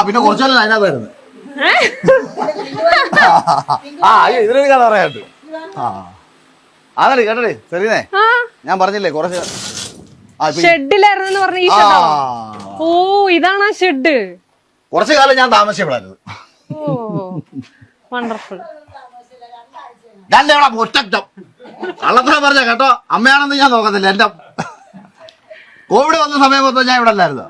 പിന്നെ കുറച്ചല്ല അതിനകത്തായിരുന്നു. ഇതിനൊരു കഥ പറയാണ്ട്. അതല്ലേ കേട്ടേ സെറീനെ, ഞാൻ പറഞ്ഞില്ലേ കുറച്ച് ഷെഡിലായിരുന്നു പറഞ്ഞ ഈ ഷെഡോ? ഓ ഇതാണ് ആ ഷെഡ്. കുറച്ചു കാലം ഞാൻ താമസിച്ചത്. Oh wonderful. കള്ളത്തരം പറഞ്ഞ കേട്ടോ, അമ്മയാണെന്ന് ഞാൻ നോക്കത്തില്ല. എന്റെ കോവിഡ് വന്ന സമയം മൊത്തം ഞാൻ ഇവിടെ അല്ലായിരുന്നു.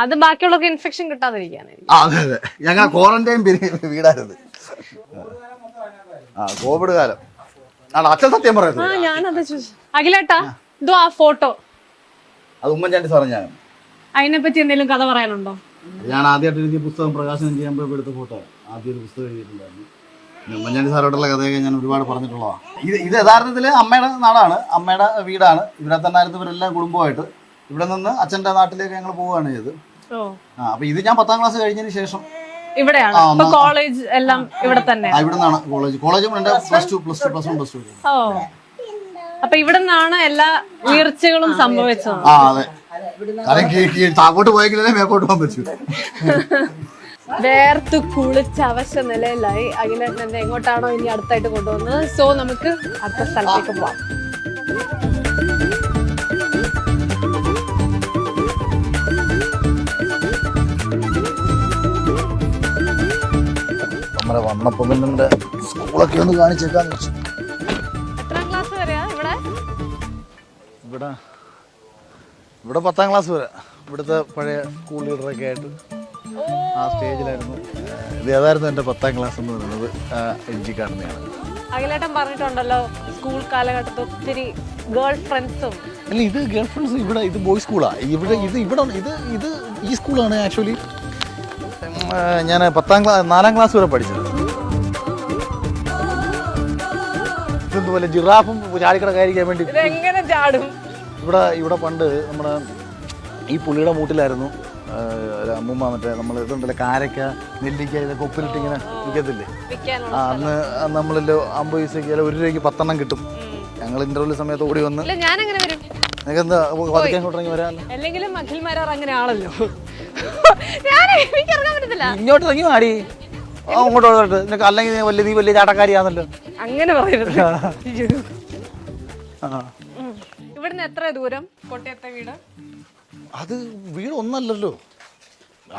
അത് ബാക്കിയുള്ളവർക്ക് ഇൻഫെക്ഷൻ കിട്ടാതിരിക്കാനായിരിക്കും. അതെ അതെ, ഞങ്ങൾ ക്വാറന്റൈൻ വീടായിരുന്നു. കോവിഡ് കാലം. അച്ഛൻ സത്യം പറയുന്നത്. ഞാനത് ചോദിച്ചു. അഖിലേട്ടാ ഇതോ ആ ഫോട്ടോ. അത് ഉമ്മൻചാണ്ടി സാറേ. ഞാൻ അതിനെ പറ്റി എന്തെങ്കിലും കഥ പറയാനുണ്ടോ? ഞാൻ ആദ്യമായിട്ട് എഴുതിയ പുസ്തകം പ്രകാശനം ചെയ്യാൻ പോയപ്പോൾ എടുത്ത ഫോട്ടോ. ആദ്യം ഒരു പുസ്തകം എഴുതിയിട്ടുണ്ടായിരുന്നു. ഉമ്മൻചാണ്ടി സാറോടുള്ള കഥയൊക്കെ ഞാൻ ഒരുപാട് പറഞ്ഞിട്ടുള്ളതാണ്. ഇത് യഥാർത്ഥത്തിൽ അമ്മയുടെ നാടാണ്, അമ്മയുടെ വീടാണ്. ഇവിടെ തന്നെ ആയിരുന്നു ഇവരെല്ലാം കുടുംബമായിട്ട്. ഇവിടെ നിന്ന് അച്ഛൻ്റെ നാട്ടിലേക്ക് ഞങ്ങൾ പോവുകയാണ് ചെയ്തത്. അപ്പൊ ഇത് ഞാൻ 10ാം ക്ലാസ് കഴിഞ്ഞതിന് ശേഷം ഇവിടെയാണ്. കോളേജ് എല്ലാം ഇവിടെ തന്നെ. ഇവിടെ നിന്നാണ് കോളേജും എന്റെ +2 +1 +2. അപ്പൊ ഇവിടെ നിന്നാണ് എല്ലാ വീഴ്ചകളും സംഭവിച്ചത്. അതെ, താഴോട്ട് പോയെങ്കിലേ മേപ്പോട്ട് പോകാൻ പറ്റൂ. വേർത്ത് കുളിച്ച് അവശ നിലയിലായി അഖിലേട്ടൻ എങ്ങോട്ടാണോ ഇനി അടുത്തായിട്ട് കൊണ്ടുവന്നത്. സോ നമുക്ക് അടുത്ത സ്ഥലത്തേക്ക് പോവാം. നമ്മളെ വന്നപ്പോ പിന്നെ സ്കൂളൊക്കെ ഒന്ന് കാണിച്ചേക്കാന്ന് വെച്ചു. എത്രാം ക്ലാസ് വരെയാ ഇവിടെ? ഇവിടെ 10ാം ക്ലാസ് വരെ. ഇവിടുത്തെ പഴയ സ്കൂൾ ലീഡറൊക്കെ ആയിട്ട് ആ സ്റ്റേജിലായിരുന്നു. ഇത് ഏതായിരുന്നു എൻ്റെ 10ാം ക്ലാസ് എന്ന് പറയുന്നത്. എൻജിക്കാരനെയാണ്. അഖിലേട്ടൻ പറഞ്ഞിട്ടുണ്ടല്ലോ സ്കൂൾ കാലഘട്ടത്തിൽ ഒത്തിരി ഗേൾ ഫ്രണ്ട്സും. അല്ല, ഇത് ഗേൾ ഫ്രണ്ട്സ് ഇവിടെ, ഇത് ബോയ്സ് സ്കൂളാണ്. ഇത് ഈ സ്കൂളാണ് ആക്ച്വലി ഞാൻ 4ാം ക്ലാസ് വരെ പഠിച്ചത്. ഇതുപോലെ ജിറാഫും ചാടിക്കട കയറിക്കാൻ വേണ്ടി എങ്ങനെ ചാടും? ഇവിടെ പണ്ട് നമ്മുടെ ഈ പുള്ളിയുടെ മൂട്ടിലായിരുന്നു അമ്മൂമ്മ മറ്റേ നമ്മൾ ഇതുണ്ടല്ലോ കാരക്ക, നെല്ലിക്ക, ഇതൊക്കെ ഉപ്പിലിട്ട് ഇങ്ങനെ വിൽക്കത്തില്ലേ? അന്ന് നമ്മളല്ലോ 50 പൈസക്ക് 1 രൂപയ്ക്ക് 10 കിട്ടും. ഞങ്ങൾ ഇന്റർവ്യൂ സമയത്ത് ഓടി വന്ന് നിങ്ങൾക്ക് എന്താ വധിക്കാൻ കൊണ്ടിറങ്ങി വരാമല്ലോ. ഇങ്ങോട്ട് ഇറങ്ങി മാടി, അങ്ങോട്ട് നിനക്ക് അല്ലെങ്കിൽ നീ വലിയ ചാട്ടക്കാരിയാണല്ലോ. അങ്ങനെ പറയരുത്. ഇവിടുന്ന് എത്ര ദൂരം കോട്ടയത്തെ വീട്? അത് വീട് ഒന്നല്ലല്ലോ,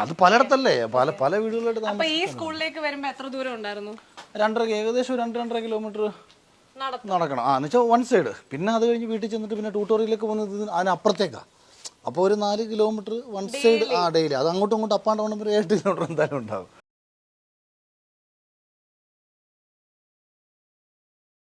അത് പലയിടത്തല്ലേ, പല വീടുകളായിട്ട്. അപ്പൊ ഈ സ്കൂളിലേക്ക് വരുമ്പോ എത്ര ദൂരം ഉണ്ടായിരുന്നു? ഏകദേശം 2-2.5 കിലോമീറ്റർ നടക്കണം. എന്നുവെച്ചാൽ 1 സൈഡ്. പിന്നെ അത് കഴിഞ്ഞ് വീട്ടിൽ ചെന്നിട്ട് പിന്നെ ട്യൂട്ടോറിയലിലേക്ക് പോകുന്നത് അതിനപ്പുറത്തേക്കാണ്. അപ്പോൾ ഒരു 4 കിലോമീറ്റർ 1 സൈഡ് ഡെയിലി. അത് അങ്ങോട്ടും ഇങ്ങോട്ടും അപ്പാണ്ട് 7 കിലോമീറ്റർ എന്തായാലും ഉണ്ടാവും.